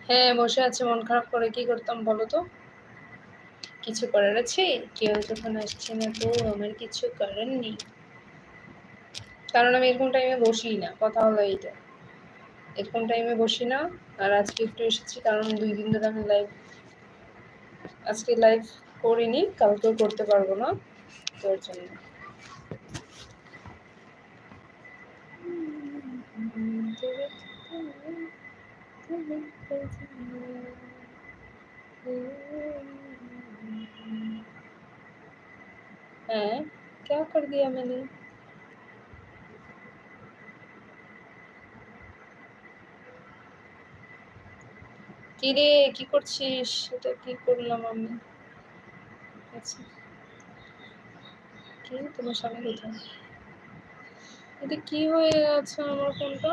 হ্যাঁ বসে আছে, মন খারাপ করে কি করতাম বলো তো? কিছু করার আছে? কেউ যখন আসছে না তো আমার কিছু করার নেই, কারণ আমি এরকম টাইমে বসি না। কথা হলো এইটা, এরকম টাইমে বসি না। আর আজকে একটু এসেছি কারণ 2 দিন ধরে আমি আজকে লাইভ করিনি, কালকেও করতে পারবো না, তোর জন্য। হ্যাঁ, क्या कर दिया मैंने? কি রে, কি করছিস? এটা কি করলাম আমি? আচ্ছা, কি তোমার স্বামী কোথায়? এটা কি হয়ে গেছে আমার ফোনটা?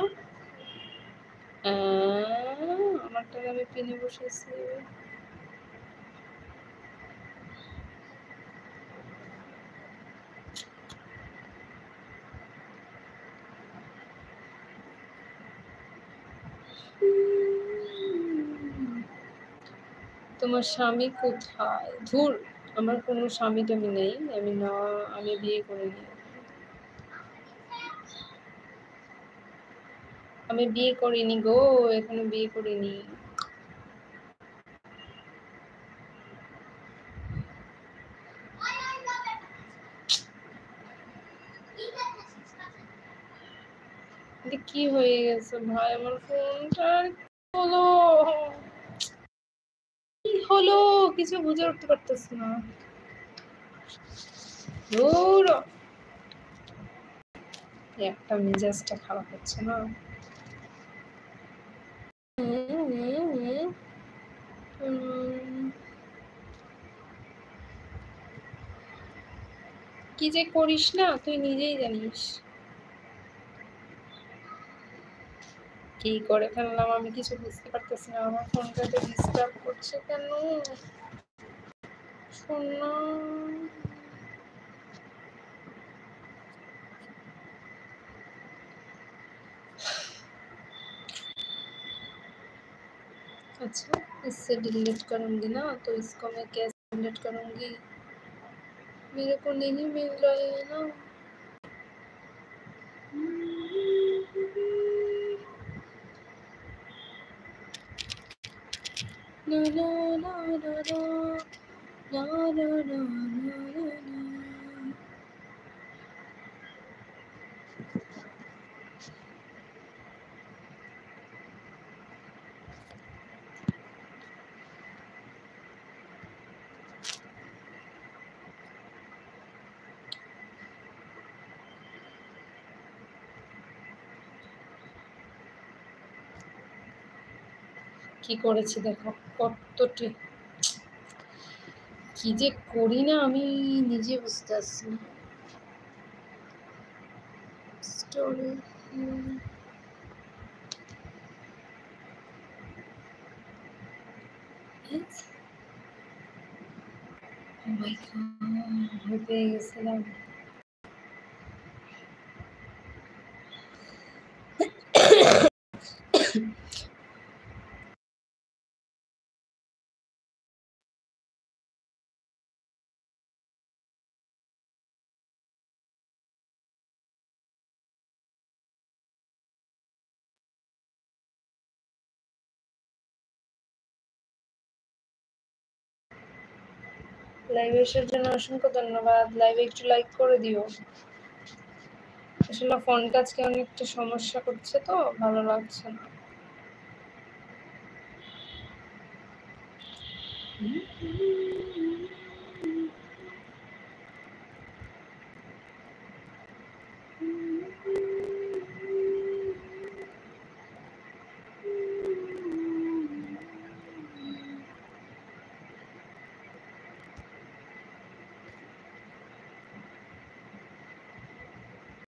আমারটাকে আমি পিনে বসেছি। তোমার স্বামী কোথায়? ধুর, আমার কোনো স্বামী টামী নেই, আমি বিয়ে করিনি। আমি বিয়ে করিনি গো, এখনো বিয়ে করিনি। এটা কি হয়ে গেছে ভাই আমার ফোনটা? হলো কি হলো, কিছু বুঝে উঠতে পারতেছি না। ধুর, একটা মেজাজটা খারাপ হচ্ছে না। কি যে করিস না তুই নিজেই জানিস। কি করে ফেললাম আমি কিছু বুঝতে পারতেছি না। আমার ফোনটাতে ডিস্টার্ব করছে কেন? শোনা, अच्छा इससे डिलीट करूंगी ना तो इसको मैं कैसे डिलीट करूंगी? मेरे को नहीं मिल रहा है ना। ना ना ना ना ना ना ना ना ना। কি করেছি দেখো, কতটি কি যে করি না আমি নিজে বুঝতে পারছি না। স্টোরি ও মাই গড, ভয় পেয়ে গেছিলাম। লাইভে আসার জন্য অসংখ্য ধন্যবাদ। লাইভে একটু লাইক করে দিও। আসলে ফোনটা আজকে অনেকটা সমস্যা করছে তো, ভালো লাগছে না।